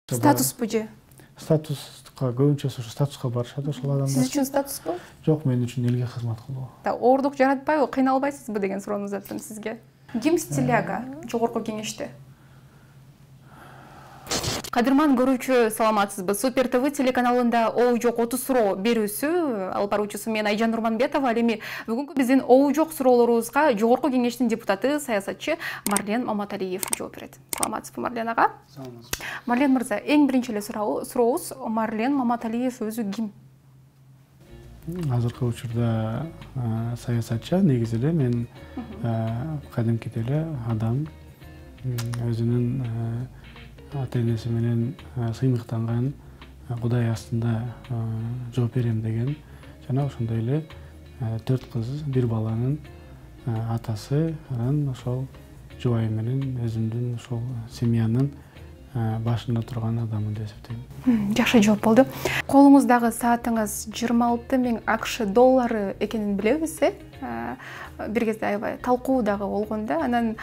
Статус бу же? Статуска көбүнчө ушу статуска барышат ошол адамдар. Сиз үчүн статус бу? Жок, мен үчүн элге кызмат кылуу. Оордук жаратпайбы, кыйналбайсызбы деген суроону узаттым сизге. Ким стиляга жогорку кеңеште? Кадырман көрүүчү, саламатсызбы? Супер ТВ телеканалында Оу жок 30 суроо берүүсү алып баруучусу мен Айжан Нурманбетова. Ал эми бүгүнкү биздин Оу жок суроолорубузга жогорку кеңештин депутаты, саясатчы Марлен Маматалиев жооп берет. Саламатсызбы, Марлен ага? Саламатсызбы. Марлен мырза, эң биринчи эле сурообуз, Марлен Маматалиев өзү ким? Азыркы учурда саясатчы, негизи эле мен кадимки эле адам, өзүнүн ата-энеси менен сыймыктанган, Кудай астында жооп берем деген жана ошондой эле 4 кыз, 1 баланын атасы, анан ошол жубайым менен өзүмдүн ошол семьянын башында турган адаммын деп эсептейм. Жакшы жооп болду. Колуңуздагы саатыңыз 26.000 АКШ доллары экенин билебиз, бир кезде аябай талкуу дагы болгон да. Анан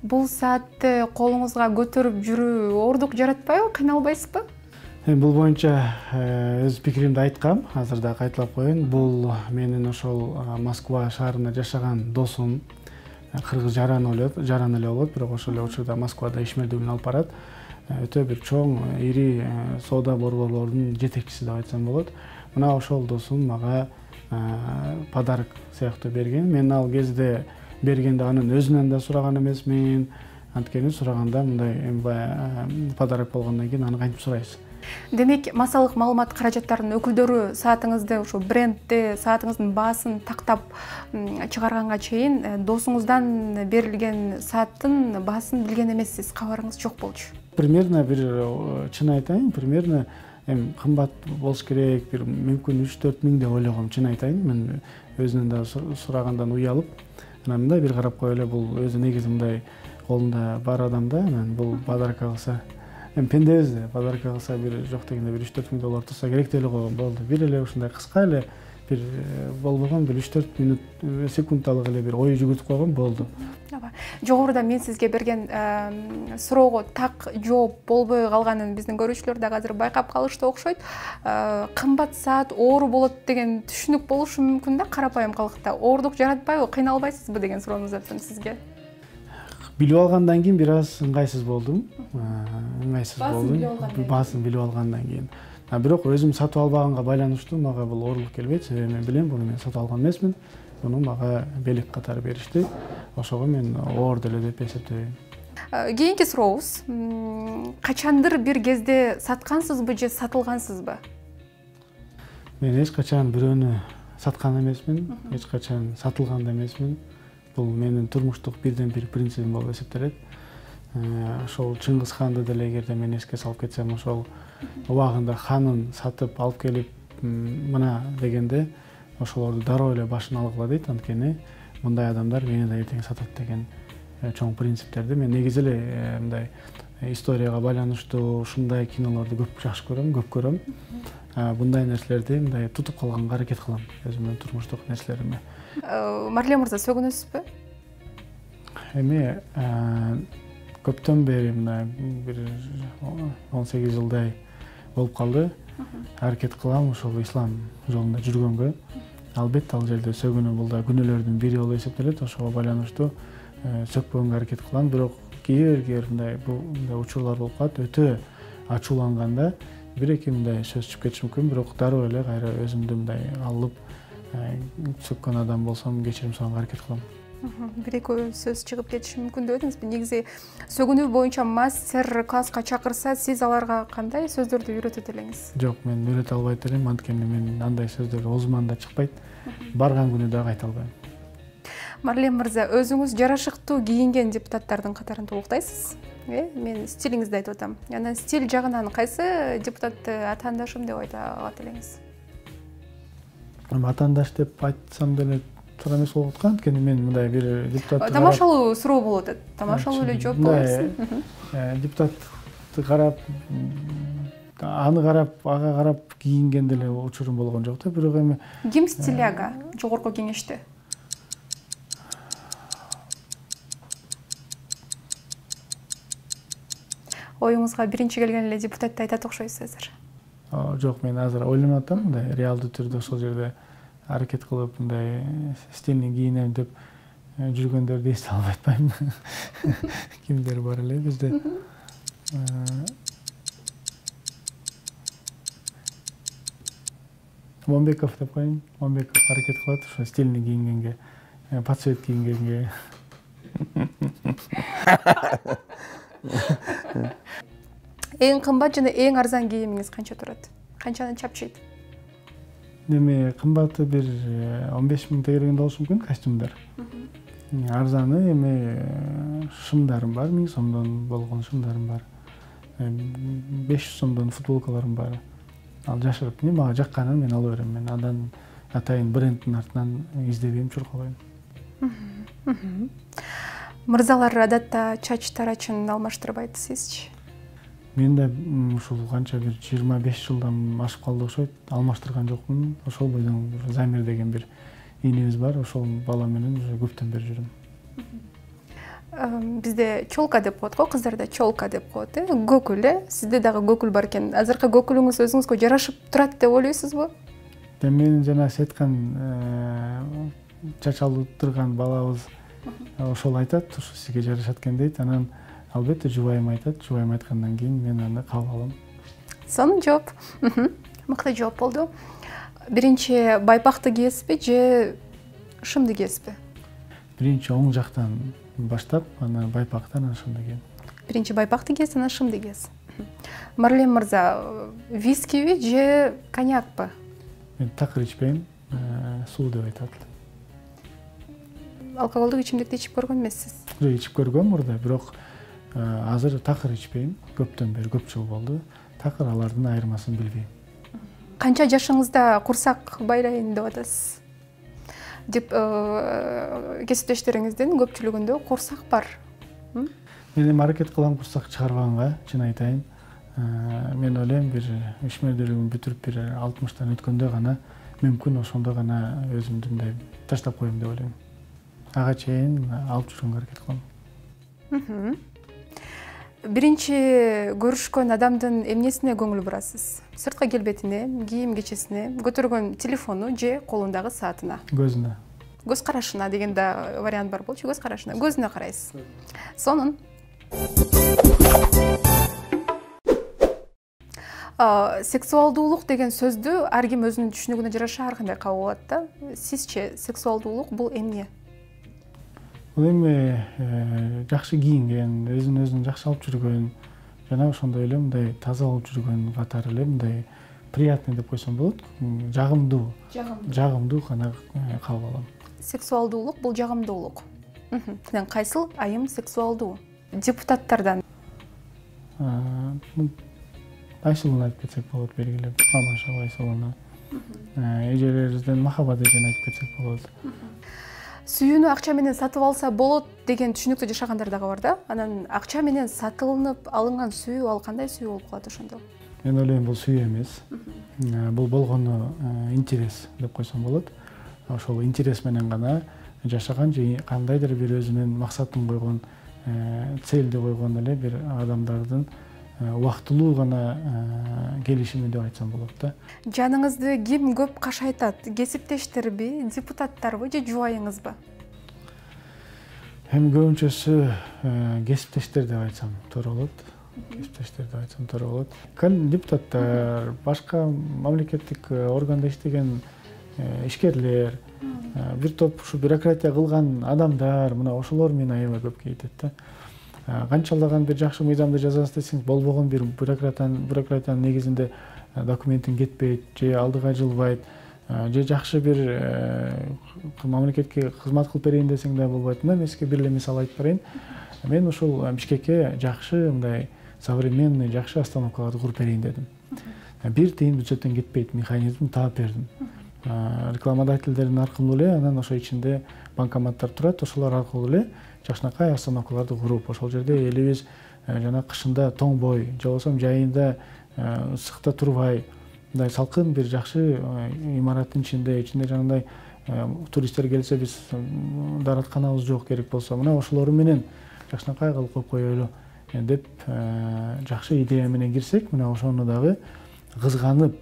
бул саатты колуңузга көтөрүп жүрүү оордук жаратпайбы, кыйналбайсызбы? Бул боюнча өз пикиримди айткам, азыр да кайталап коеюн. Бул менин ошол Москва шаарында жашаган досум, кыргыз жаран эле болот, бирок ошол эле учурда Москвада ишмердүүлүгүн алып барат. Өтө бир чоң, ири соода борборлорунун жетекчиси деп айтсам болот. Мына ошол досум мага подарок сыяктуу берген. Мен ал кезде бергенде анын өзүнөн да сураган эмесмин. Анткени сураганда мындай подарок болгондон кийин аны кантип сурайсыз? Демек, массалык маалымат каражаттарынын өкүлдөрү саатыңызды, ошо брендти, саатыңыздын баасын тактап чыгарганга чейин досуңуздан берилген сааттын баасын билген эмессиз, кабарыңыз жок болчу. Примерно бир чын айтайын, примерно кымбат болуш керек, бир мүмкүн 3-4 миң деп ойлогом, чын айтайын. Мен өзүнөн да сурагандан уялып, анан мындай бир карап коелу, бул өзү негизи мындай колунда бар адам да, анан бул подарок алса, пендебиз да, подарок алса бир жок дегенде бир 3-4 миң доллар турса керек деп эле койгон болду. Бир эле ушундай кыска эле бир болбогон бир 3-4 минут секундалык эле бир ой жүгүртүп койгон болду. Жогоруда мен сизге берген суроого так жооп болбой калганын биздин көрүүчүлөр дагы азыр байкап калышты окшойт. Кымбат саат оору болот деген түшүнүк болушу мүмкүн да карапайым калкта. Оордук жаратпайбы, кыйналбайсызбы деген суроону узаттым сизге. Билип алгандан кийин бир аз ыңгайсыз болдум. Баасын билип алгандан кийин. Бирок өзүм сатып албаганга байланыштуу мага бул оорлук келбейт. Себеби мен билем, буну мен сатып алган эмесмин. Буну мага белек катары беришти. Ошого мен оорду эле деп эсептейм. Кийинки сурообуз. Качандыр бир кезде саткансызбы же сатылгансызбы? Мен эч качан бирөөнү саткан эмесмин, эч качан сатылган да эмесмин. Бул менин турмуштук бирден бир принцибим болуп эсептелет. Ошол Чыңгыз ханды деле эгерде мен эске салып кетсем, ошол убагында ханын сатып алып келип мына дегенде ошолорду дароо эле башын алгыла дейт. Анткени мындай адамдар мени да эртең сатат деген чоң принциптерди мен негизи эле мындай историяга байланыштуу ушундай кинолорду көп жакшы көрөм, көп көрөм. Bunday нерселерди мындай тутуп калганга аракет кылам өзүмдүн турмуштук нерселериме. Марлен мырза, сөгүнөсүзбү? Эми көптөн бери мына бир 18 жылдай болуп калды. Аракет кылам ошол ислам жолунда жүргөнгө. Албетте ал жерде сөгүнүү бул да күнөөлөрдүн бири болуп эсептелет. Ошого байланыштуу сөкпөгөнгө аракет кылам. Бирок кээ мындай учурлар болуп калат. Өтө ачууланганда бир-эки мындай сөз чыгып кетиши мүмкүн, бирок дароо эле кайра өзүмдү мындай алып сөккөн адам болсом кечирим суранга аракет кылам. Бир-эки сөз чыгып кетиши мүмкүн деп өтүңүз. Негизи сөгүнүү боюнча мастер класска чакырса, сиз аларга кандай сөздөрдү үйрөтөт элеңиз? Жок, мен үйрөтө албайт элем, анткени мен андай сөздөр оозуман да чыкпайт. Барган күнү дагы айта албайм. Марлен мырза, өзүңүз жарашыктуу кийинген депутаттардын катарында уктайсыз? Мен стилиңизди айтып атам. Анан стиль жагынан кайсы депутатты атаандашым деп айта алат элеңиз? Атаандаш деп айтсам деле туура эмес болуп аткан, анткени мен мындай бир депутатты тамашалуу суроо болуп атат. Тамашалуу эле жооп бересиз. Депутатты карап, аны карап, ага карап кийинген деле учурум болгон жок да, бирок эми ким стиляга жогорку кеңеште? оюңузга биринчи келген эле депутатты айтат окшойсуз азыр. Жок, мен азыр ойлонуп атам, мындай реалдуу түрдө ошол жерде аракет кылып, мындай стильный кийинем деп жүргөндөрдү эсте албай атпайм. Кимдер бар эле бизде. Момбеков деп коеюн. Момбеков аракет кылат ошо стильный кийингенге, подсвет кийингенге. Эң кымбат жана эң арзан кийимиңиз канча турат? Канчаны чапчыйт? Неме кымбаты бир 15 000 тегерегинде болушу мүмкүн костюмдар. Арзаны эми шымдарым бар, 1000 сомдон болгон шымдарым бар. 500 сомдон футболкаларым бар. Ал жашырып, мага жакканын мен ала берем. Мен андан атайын брендтин артынан издебейм, чуркабайм. Мырзалар адатта чач тарачын алмаштырбайт, сизчи? Мен да ушул канча бир 25 жылдан ашып калды окшойт, алмаштырган жокмун. Ошол бойдон Замир деген бир инибиз бар, ошол бала менен уже көптөн бери жүрөм. Бизде чолка деп коет го, кыздарда чолка деп коет, көкүл, сизде дагы көкүл бар экен. Азыркы көкүлүңүз өзүңүзгө жарашып турат деп ойлойсузбу? Мен жана айткан чач алдырган балабыз ошол айтат, ушу сизге жарашат экен дейт. Анан албетте жубайым айтат, жубайым айткандан кийин мен аны кабыл алам. Сонун жооп. Мыкты жооп болду. Биринчи байпакты кийесизби же шымды кийесизби? Биринчи оң жактан баштап, анан байпактан, анан шымды кийем. Биринчи байпакты кийесиз, анан шымды кийесиз. Марлен мырза, вискиби же коньякпы? Мен такыр ичпейм, суу деп айтат. Алкоголдук ичимдикти ичип көргөн эмессиз? Ичип көргөм мурда, бирок азыр такыр ичпейм. Көптөн бери, көп жыл болду. Такыр алардын айырмасын билбейм. Канча жашыңызда курсак байлайын деп атасыз? Деп кесиптештериңиздин көпчүлүгүндө курсак бар. Мен эми аракет кылам курсак чыгарбаганга, чын айтайын. Мен ойлойм бир ишмердүүлүгүм бүтүрүп бир 60тан өткөндө гана мүмкүн ошондо гана өзүмдү мындай таштап коем деп ойлойм. Ага чейин алып жүргөнгө аракет кылам. Биринчи көрүшкөн адамдын эмнесине көңүл бурасыз? Сырткы келбетине, кийим кечесине, көтөргөн телефону же колундагы саатына? Көзүнө. Көз карашына деген да вариант бар болчу, көз карашына. Көзүнө карайсыз. Сонун. Сексуалдуулук деген сөздү ар ким өзүнүн түшүнүгүнө жараша ар кандай кабыл алат да. Сизче сексуалдуулук бул эмне? Бул эми жакшы кийинген, өзүн жакшы алып жүргөн, жана ошондой эле мындай таза болуп жүргөн катары эле мындай приятный деп койсом болот. Жагымдуу. Жагымдуу гана кабыл алам. Сексуалдуулук бул жагымдуулук. Сенин кайсыл айым сексуалдуу? Депутаттардан Айсулууну айтып кетсек болот, белгилеп. Мамашева Айсулууну. Эжелерибизден Махабат эжени айтып кетсек болот. Сүйүүнү акча менен сатып алса болот деген түшүнүктө жашагандар дагы бар да. Анан акча менен сатылынып алынган сүйүү ал кандай сүйүү болуп калат ошондо? Мен ойлойм бул сүйүү эмес. Бул болгону интерес деп койсом болот. Ошол интерес менен гана жашаган же кандайдыр бир өзүнүн максатын койгон, целди койгон эле бир адамдардын убактылуу гана келишими деп айтсам болот да. Жаныңызды ким көп кашайтат? Кесиптештерби, депутаттарбы же жубайыңызбы? Эми көбүнчөсү кесиптештер деп айтсам туура болот. Кесиптештер деп айтсам туура болот. Депутаттар, башка мамлекеттик органда иштеген ишкерлер, бир топ ушу бюрократия кылган адамдар, мына ошолор мени аябай көп кейтет да. Канчалаган бир жакшы мыйзамды жазасыз десеңиз, болбогон бир бюрократиянын негизинде документин кетпейт, же алдыга жылбайт, же жакшы бир мамлекетке кызмат кылып берейин десең да болбойт. Мен сизге бир эле мисал айтып берейин. Мен ушул Бишкекке жакшы мындай современный жакшы остановкаларды куруп берейин дедим. Бир тыйын бюджеттен кетпейт механизм таап бердим. Рекламодательдердин аркылуу эле, анан ошо ичинде банкоматтар турат, ошолор аркылуу эле жакшынакай остановкаларды куруп, ошол жерде элибиз жана кышында тоңбой, же болбосо жайында ысыкта турбай, мындай салкын бир жакшы имараттын ичинде жанагындай туристтер келсе биз дааратканабыз жок керек болсо, мына ошолору менен жакшынакай кылып коюп коелу. деп жакшы идея менен кирсек, мына ошону дагы кызганып,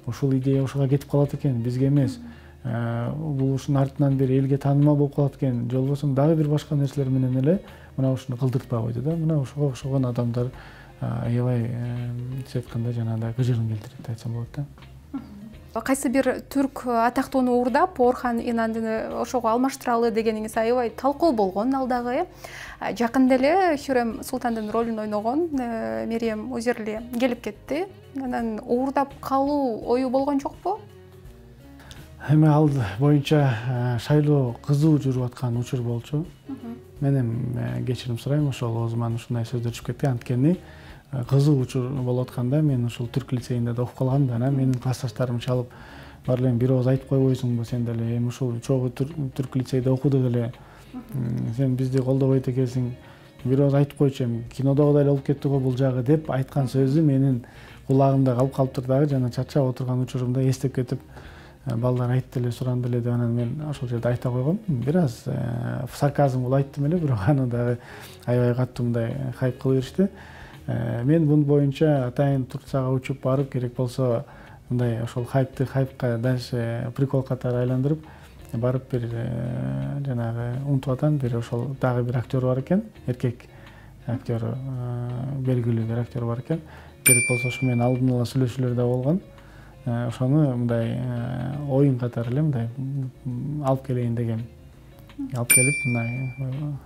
ушул идея ушуга кетип калат экен, бизге эмес. Бул ушунун артынан бир элге таанымал болуп калат экен, же болбосо дагы бир башка нерселер менен эле мына ушуну кылдыртпай койду да. Мына ушуга окшогон адамдар аябай айтканда жанагындай кыжырын келтирет айтсам болот да. Кайсы бир түрк атактууну уурдап, Орхан Инандыны ошого алмаштыралы дегениңиз аябай талкуу болгон алдагы. Жакында эле Хюрем Султандын ролун ойногон Мерием Узерли келип кетти. Анан уурдап калуу ою болгон жокпу? Эми ал боюнча шайлоо кызуу жүрүп аткан учур болчу. Мен эми кечирим сурайм, ошол оозуман ушундай сөздөр чыгып кетти. Анткени кызуу учур болуп атканда мен ушул түрк лицейинде да окуп калгам да, менин классташтарым чалып, бар эле бир ооз айтып койбойсуңбу сен деле, эми ушул чогуу түрк лицейде окудук эле, сен бизди колдобойт экенсиң, бир ооз айтып койчу, эми кинодогудай эле болуп кетти го бул жагы деп айткан сөзү менин кулагымда калып калыптыр дагы, жана чарчап отурган учурумда эстеп кетип, балдар айтты эле, суранды эле деп анан мен ошол жерде айта койгом. Бир аз сарказм кылып айттым эле, бирок аны дагы аябай катуу мындай хайп кыла беришти. Мен бун боюнча атайын Турцияга учуп барып, керек болсо мындай ошол хайпка дальше прикол катары айландырып барып бир жанагы унутуп атам, бир ошол дагы бир актер бар экен, эркек актер, белгилүү бир актер бар экен. Керек болсо ошо менен алдын ала сүйлөшүүлөр да болгон. Ошону мындай оюн катары эле мындай алып келейин дегем. Алып келип,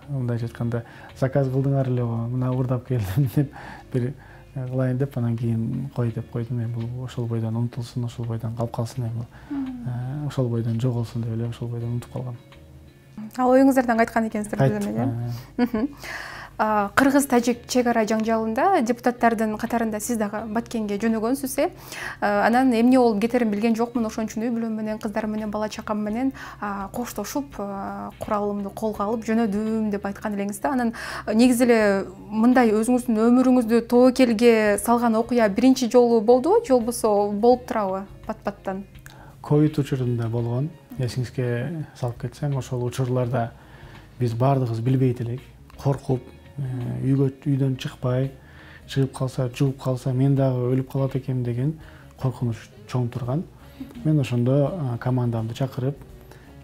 мындай айтканда, заказ кылдыңар эле го, мына уурдап келдим деп бир кылайын деп, анан кийин кой деп койдум. Мен бул ошол бойдон унутулсун, ошол бойдон калып калсын, эми ошол бойдон жоголсун деп эле ошол бойдон унутуп калгам. Ал оюңуздардан кайткан экенсиздер билем. Кыргыз-тажик чек ара жаңжалында депутаттардын катарында сиз дагы Баткенге жөнөгөнсүз. Анан эмне болуп кетерин билген жокмун, ошон үчүн үй бүлөм менен, кыздарым менен, бала чакам менен коштошуп, куралымды колго алып жөнөдүм деп айткан элеңиз да. Анан негизи эле мындай өзүңүздүн өмүрүңүздү тобокелге салган окуя биринчи жолу болдубу, же болбосо болуп турабы пат-паттан? Ковид учурунда болгон. Эсиңизге салып кетсем, ошол учурларда биз баардыгыбыз билбейт элек, коркуп, үйдөн чыкпай, чыгып калса, жугуп калса, мен дагы өлүп калат экенмин деген коркунуч чоң турган. Мен ошондо командамды чакырып,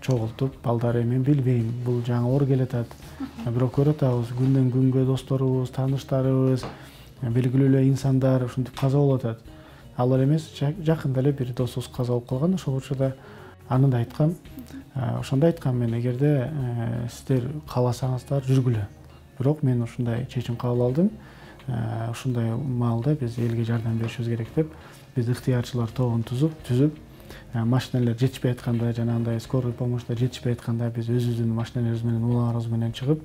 чогултуп, балдар, мен билбейм, бул жаңы оор келатат. Бирок көрүп атабыз, күндөн күнгө досторубуз, тааныштарыбыз, белгилүү эле инсандар ушинтип каза болуп атат. Ал эле эмес, жакында эле бир досубуз каза болуп калган. Ошол учурда аны да айткам. Ошондо айткам мен, эгерде сиздер кааласаңыздар жүргүлө. Бирок мен ушундай чечим кабыл алдым. Ушундай маалда биз элге жардам беришибиз керек деп, биз ыктыярчылар тобун түзүп, машиналар жетишпей атканда, жанагындай скорый помощьта жетишпей атканда биз өзүбүздүн машиналарыбыз менен, улаарыбыз менен чыгып,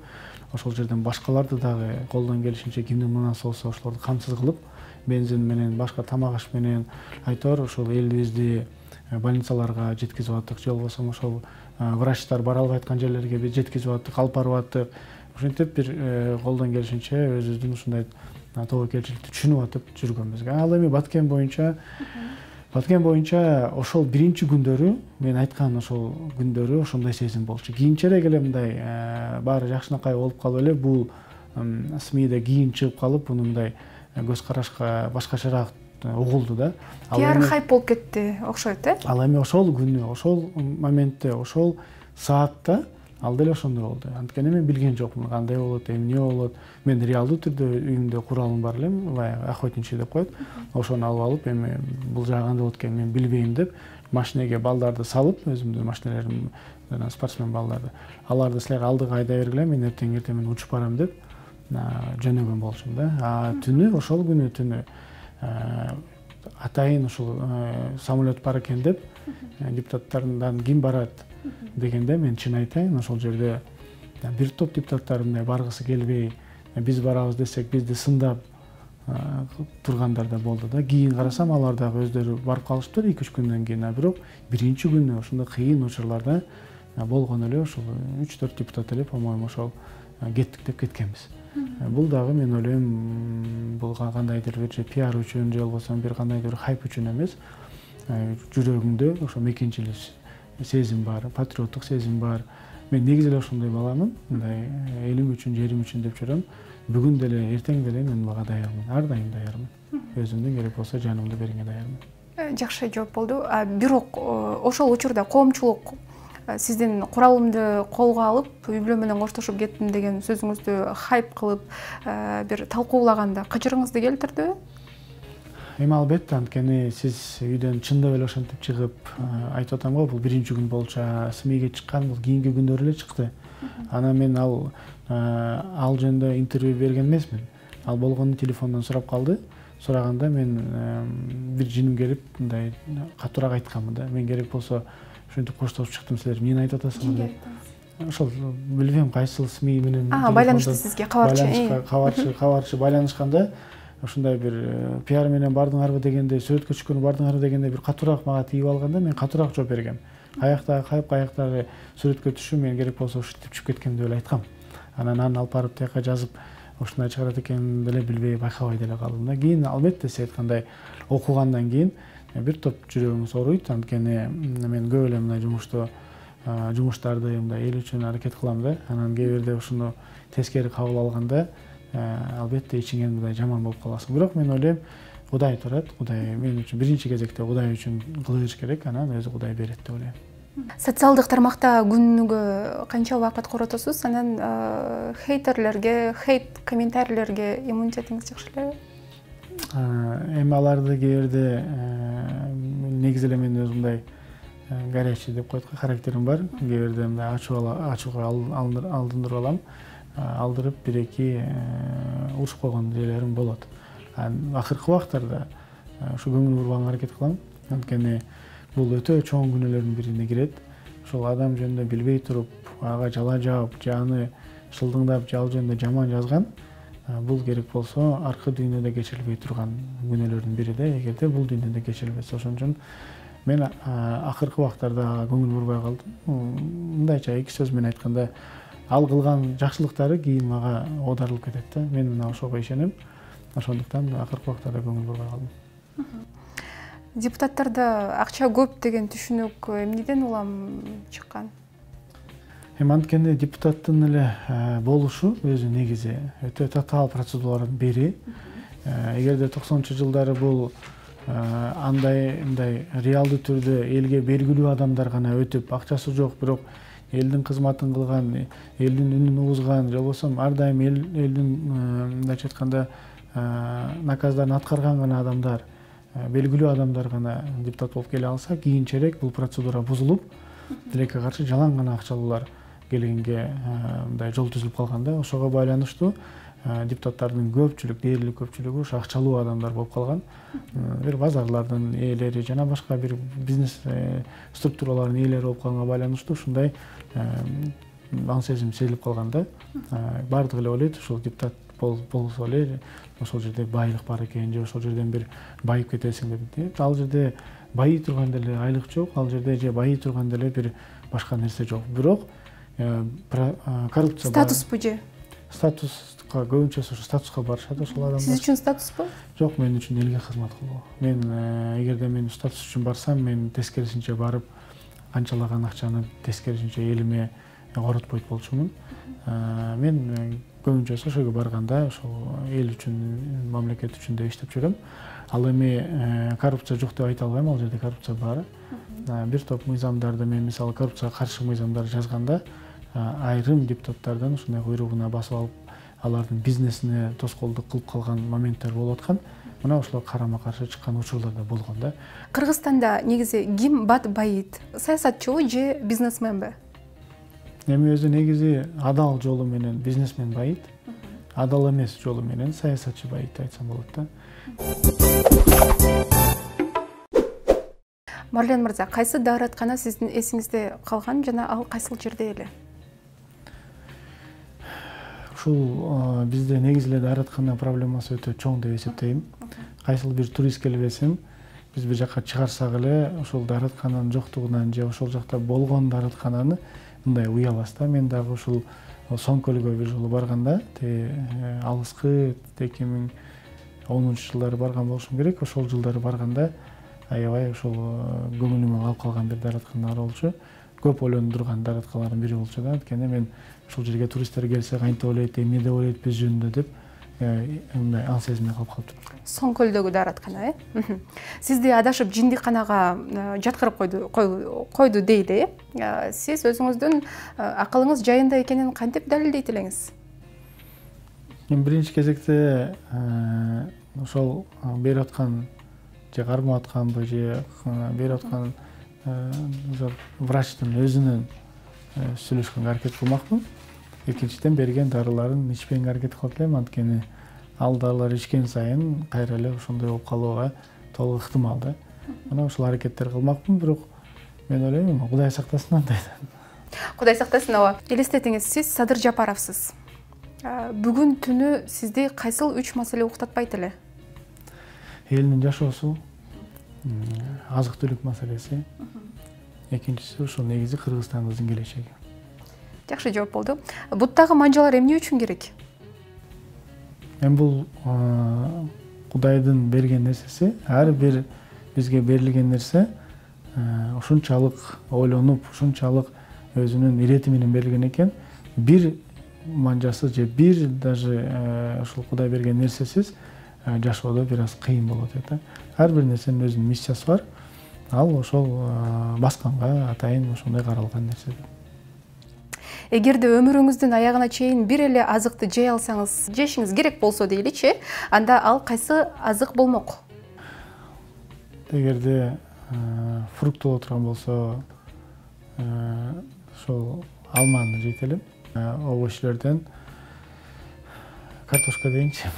ошол жерден башкаларды дагы колдон келишинче кимдин мынасы болсо ошолорду камсыз кылып, бензин менен, башка тамак аш менен, айтор ошол элибизди больницаларга жеткизип аттык, же болбосо ошол врачтар бара албай аткан жерлерге биз жеткизип аттык, алып барып аттык. Ошентип бир колдон келишинче өзүбүздүн ушундай тобокелчиликти түшүнүп атып жүргөнбүз. Ал эми Баткен боюнча ошол биринчи күндөрү, мен айткан ошол күндөрү ошондой сезим болчу. Кийинчерээк эле мындай баары жакшынакай болуп калып эле, бул СМИде кийин чыгып калып, буну мындай көз карашка башкачараак угулду да. Пиар хайп болуп кетти окшойт, Ал эми ошол күнү, ошол моментте, ошол саатта ал деле ошондой болду. Анткени мен билген жокмун, кандай болот, эмне болот. Мен реалдуу түрдө үйүмдө куралым бар эле, баягы охотничий деп коет. Ошону алып алып, эми бул жагы кандай болот экен мен билбейм деп, машинеге балдарды салып, өзүмдүн машинелерим, спортсмен балдарды, аларды силер алдыга айдай бергиле, мен эртең менен учуп барам деп жөнөгөн болчумун да. Түнү, ошол күнү түнү атайын ушул самолет бар экен деп, депутаттардан ким барат дегенде, мен чын айтайын, ошол жерде бир топ депутаттар мындай баргысы келбей, биз барабыз десек бизди сындап тургандар да болду да. Кийин карасам, алар дагы өздөрү барып калышыптыр 2-3 күндөн кийин. Бирок биринчи күнү ошондой кыйын учурларда болгон эле ошол 3-4 депутат эле, по-моему, ошол кеттик деп кеткенбиз. Бул дагы мен ойлойм, бул кандайдыр бир пиар үчүн, же болбосо бир кандайдыр хайп үчүн эмес, жүрөгүңдө ошо мекенчилик сезим бар, патриоттук сезим бар. Мен негизи эле ошондой баламын, мындай элим үчүн, жерим үчүн деп жүрөм. бүгүн деле эртең деле мен буга даярмын, ар дайым даярмын. Өзүмдүн керек болсо жанымды берүүгө даярмын. Жакшы жооп болду. Бирок ошол учурда коомчулук сиздин куралымды колго алып, үй бүлө менен коштошуп кеттим деген сөзүңүздү хайп кылып, бир талкуулаганда кычырыңызды келтирдиби? Эми албетте, анткени сиз үйдөн чындап эле ошентип чыгып, айтып атам го, бул биринчи күн болчу, СМИге чыккан, бул кийинки күндөр эле чыкты. Анан мен ал жөнүндө интервью берген эмесмин. Ал болгону телефондон сурап калды. Сураганда мен бир жиним келип, мындай катуураак айтканмын да. Мен керек болсо ушинтип коштошуп чыктым, силер эмнени айтып атасыңар деп. Ошол билбейм кайсыл СМИ менен байланышты сизге кабарчы байланышканда ушундай бир пиар менен бардыңарбы дегенде, сүрөткө түшкөнү бардыңарбы дегенде бир катуураак мага тийип алганда мен катуураак жооп бергем. Каяктагы кайып, каяктагы сүрөткө түшүү мен керек болсо ушинтип чыгып кеткем деп эле айткам. Анан аны алып барып тияка жазып ушундай чыгарат экенин деле билбей, байкабай деле калдым да. Кийин албетте сиз айткандай окугандан кийин бир топ жүрөгүңүз ооруйт, анткени мен көп эле мындай жумуштарды мындай эл үчүн аракет кылам да. Анан кээ бирде ушуну тескери кабыл алганда албетте ичиңен мындай жаман болуп каласың. Бирок мен ойлойм, Кудай турат. Кудай мен үчүн биринчи кезекте Кудай үчүн кылыш керек, анан өзү Кудай берет деп ойлойм. Социалдык тармакта күнүгө канча убакыт коротосуз? Анан хейтерлерге, хейт комментарийлерге иммунитетиңиз жакшы элеби? Эми аларды кээ бирде негизи эле мен өзүм мындай горячий деп коет го, характерим бар. Кээ бирде мындай ачууга алдындырып алам. Алдырып бир-эки урушуп койгон жерлерим болот. Акыркы убактарда ушу көңүл бурбаганга аракет кылам. Анткени бул өтө чоң күнөөлөрдүн бирине кирет. Ошол адам жөнүндө билбей туруп, ага жала жаап, аны шылдыңдап, ал жөнүндө жаман жазган, бул керек болсо аркы дүйнөдө кечирилбей турган күнөөлөрдүн бири да, эгерде бул дүйнөдө кечирилбесе. Ошон үчүн мен акыркы убактарда көңүл бурбай калдым. Мындайча эки сөз менен айтканда, ал кылган жакшылыктары кийин мага оодарылып кетет да. Мен мына ошого ишенем. Ошондуктан акыркы убактарда көңүл бурбай калдым. Депутаттарда акча көп деген түшүнүк эмнеден улам чыккан? Эми анткени депутаттын эле болушу өзү негизи өтө татаал процедуралардын бири. Эгерде 90-жылдары бул мындай реалдуу түрдө элге белгилүү адамдар гана өтүп, акчасы жок, бирок элдин кызматын кылган, элдин үнүн угузган, же болбосо ар дайым элдин мындайча айтканда наказдарын аткарган гана адамдар, белгилүү адамдар гана депутат болуп келе алса, кийинчерээк бул процедура бузулуп, тилекке каршы жалаң гана акчалуулар келгенге мындай жол түзүлүп калган да. Ошого байланыштуу депутаттардын дээрлик көпчүлүгү ушу акчалуу адамдар болуп калган. Бир базарлардын ээлери жана башка бир бизнес структуралардын ээлери болуп калганга байланыштуу ушундай аң сезим сезилип калган да. Бардыгы эле ойлойт, ушул депутат болсо эле ошол жерде байлык бар экен, же ошол жерден бир байып кетесиң деп. Ал жерде байый турган деле айлык жок, ал жерде же байый турган деле бир башка нерсе жок. Бирок коррупция бар. Статуспу же? Статуска көбүнчөсү ушу статуска барышат ошол адамдар. Сиз үчүн статуспу? Жок, мен үчүн элге кызмат кылуу. Мен эгерде мен статус үчүн барсам, мен тескерисинче барып, канчалаган акчаны тескерисинче элиме коротпойт болчумун. Мен көбүнчөсү ошого барганда ошол эл үчүн, мамлекет үчүн деп иштеп жүрөм. Ал эми коррупция жок деп айта албайм, ал жерде коррупция бар. Бир топ мыйзамдарды мен мисалы коррупцияга каршы мыйзамдар жазганда, айрым депутаттардын ушундай куйругуна басып алып, алардын бизнесине тоскоолдук кылып калган моменттер болуп аткан. Мына ошолор карама каршы чыккан учурлар да болгон да. Кыргызстанда негизи ким бат байыйт? Саясатчыбы же бизнесменби? Эми өзү негизи адал жолу менен бизнесмен байыйт, адал эмес жолу менен саясатчы байыйт айтсам болот да. Марлен мырза, кайсы даараткана сиздин эсиңизде калган жана ал кайсыл жерде эле? Ушул бизде негизи эле даараткана проблемасы өтө чоң деп эсептейм. Кайсыл бир турист келбесин, биз бир жакка чыгарсак эле ошол даараткананын жоктугунан же ошол жакта болгон даараткананы мындай уялабыз да. Мен дагы ушул Соңкөлгө бир жолу барганда, алыскы 2010-жылдары барган болушум керек. Ошол жылдары барганда аябай ошол көңүлүмө алып калган бир дааратканалар болчу. көп ойлонуп турган даараткалардын бири болчу да. Анткени мен ушул жерге туристтер келсе кантип ойлойт, эмне деп ойлойт биз жөнүндө деп мындай аң сезимде калып калыптыр. Соң көлдөгү даараткана, Сизди адашып жиндикканага жаткырып койду дейли. Сиз өзүңүздүн акылыңыз жайында экенин кантип далилдейт элеңиз? Мен биринчи кезекте ошол берип аткан же кармап атканбы же берип аткан врачтын өзүнүн сүйлөшкөнгө аракет кылмакмын. Экинчиден берген дарыларын ичпегенге аракет кылып элем, анткени ал дарылар ичкен сайын кайра эле ошондой болуп калууга толук ыктымал да. Мына ушул аракеттер кылмакмын, бирок мен ойлойм, Кудай сактасын андайдан. Кудай сактасын, ооба. Элестетиңиз, сиз Садыр Жапаровсуз. Бүгүн түнү сизди кайсыл 3 маселе уктатпайт эле? Элдин жашоосу, азык-түлүк маселеси. Экинчиси ушул негизи Кыргызстандын келечеги. Жакшы жооп болду. Буттагы манжалар эмне үчүн керек? Мен бул Кудайдын берген нерсеси, ар бир бизге берилген нерсе ушунчалык ойлонуп, ушунчалык өзүнүн ирети менен берилген экен. Бир манжасы же бир даже ушул Кудай берген нерсесиз жашоодо бир аз кыйын болот да. Ар бир нерсенин өзүнүн миссиясы бар. Ал ошол басканга атайын ошондой каралган нерсе. Эгерде өмүрүңүздүн аягына чейин бир эле азыкты жей алсаңыз, жешиңиз керек болсо дейличи, анда ал кайсы азык болмок? Эгерде фрукт боло турган болсо, ошол алманы жейт элем. Овощлерден картошка дейинчи.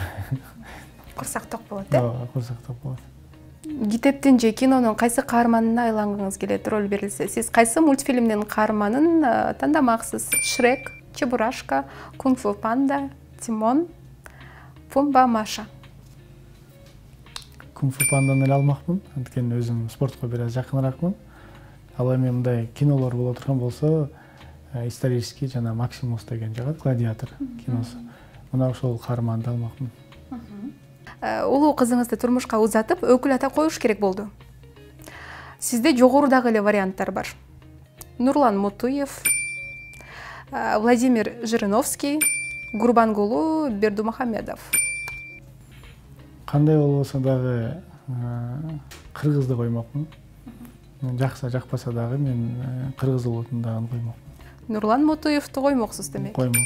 Курсак ток болот, э? Ооба, курсак ток болот. Китептин же кинонун кайсы каарманына айлангыңыз келет, роль берилсе? Сиз кайсы мультфильмдин каарманын тандамаксыз? Шрек, Чебурашка, Кунг-фу панда, Тимон, Пумба, Маша. Кунг-фу панданы эле алмакмын, анткени өзүм спортко бир аз жакыныракмын. Ал эми мындай кинолор боло турган болсо, исторический жана Максимус деген жагат, Гладиатор киносу. Мына ошол каарманды алмакмын. Улуу кызыңызды турмушка узатып, өкүл ата коюш керек болду. Сизде жогорудагы эле варианттар бар. Нурлан Мутуев, Владимир Жириновский, Гурбангулу Бердумухамедов. Кандай болбосо дагы кыргызды коймокмун. Жакса жакпаса дагы мен кыргыз улутундагын коймокмун. Нурлан Мутуевду коймоксуз демек. Коймок.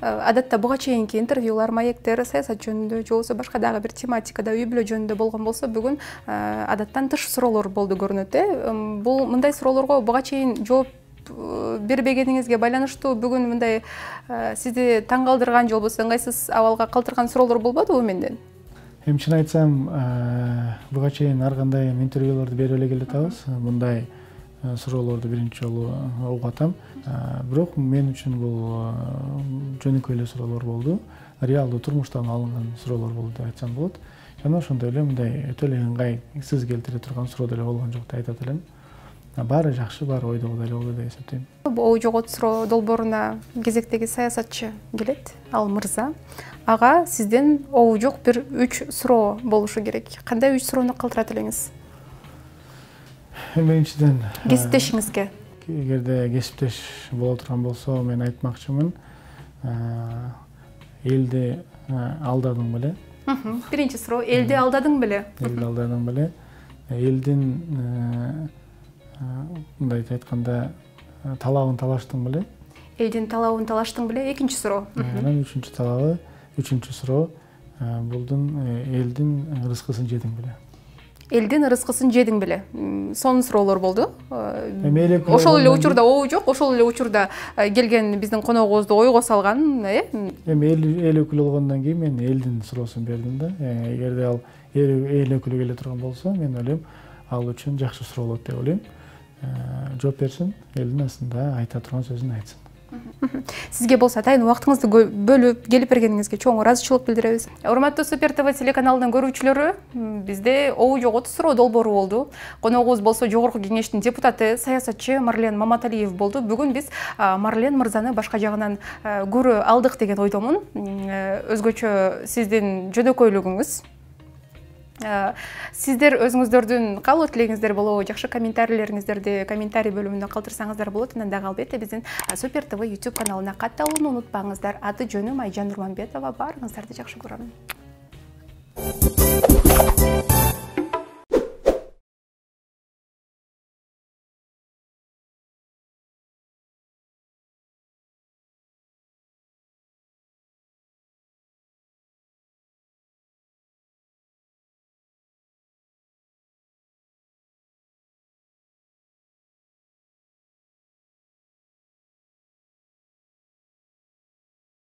Адатта буга чейинки интервьюлар, маектер, саясат жөнүндө же болбосо башка дагы бир тематикада, үй бүлө жөнүндө болгон болсо, бүгүн адаттан тыш суроолор болду көрүнөт, э? Бул мындай суроолорго буга чейин жооп бербегениңизге байланыштуу бүгүн мындай сизди таң калтырган же болбосо ыңгайсыз абалга калтырган суроолор болбодубу менден? Эми чын айтсам, буга чейин ар кандай интервьюлорду берип эле келатабыз. Мындай суроолорду биринчи жолу угуп атам. Бирок мен үчүн бул жөнөкөй эле суроолор болду. Реалдуу турмуштан алынган суроолор болду деп айтсам болот. Жана ошондой эле мындай өтө эле ыңгайсыз келтире турган суроо деле болгон жок деп айтат элем. Баары жакшы, баары ойдогудай эле болду деп эсептейм. Оо жогот суроо долбооруна кезектеги саясатчы келет, ал мырза. Ага сизден оо жок бир 3 суроо болушу керек. Кандай 3 суроону калтырат элеңиз? Биринчиден, кесиптешиңизге. Эгерде кесиптеш боло турган болсо, мен айтмакчымын, элди алдадың беле? Биринчи суроо, элди алдадың беле? Элди алдадың беле? Элдин мындай айтканда талабын талаштың беле? Элдин талабын талаштың беле? Экинчи суроо. Анан үчүнчү суроо, булдун элдин рызкысын жедиң беле? Элдин рызкысын жедиң беле? Сонун суроолор болду. Ошол эле учурда оо жок, ошол эле учурда келген биздин коногубузду ойго салган, э? Эми эл өкүлү болгондон кийин мен элдин суроосун бердим да. Эгерде ал эл өкүлү келе турган болсо, мен ойлойм, ал үчүн жакшы суроо болот деп ойлойм. Жооп берсин, элдин астында айта турган сөзүн айтсын. Сизге болсо атайын убактыңызды бөлүп келип бергениңизге чоң ыраазычылык билдиребиз. Урматтуу Супер ТВ телеканалынын көрүүчүлөрү, бизде оо жогот суроо долбоору болду. Коногубуз болсо Жогорку Кеңештин депутаты, саясатчы Марлен Маматалиев болду. Бүгүн биз Марлен мырзаны башка жагынан көрө алдык деген ойдомун. Өзгөчө сиздин жөнөкөйлүгүңүз, Сиздер өзүңүздөрдүн каалоо тилегиңиздер болобу, жакшы комментарийлериңиздерди комментарий бөлүмүндө калтырсаңыздар болот. Анан дагы албетте биздин Супер ТВ YouTube каналына катталууну унутпаңыздар. Аты жөнүм Айжан Нурманбетова. Баарыңыздарды жакшы көрөмүн.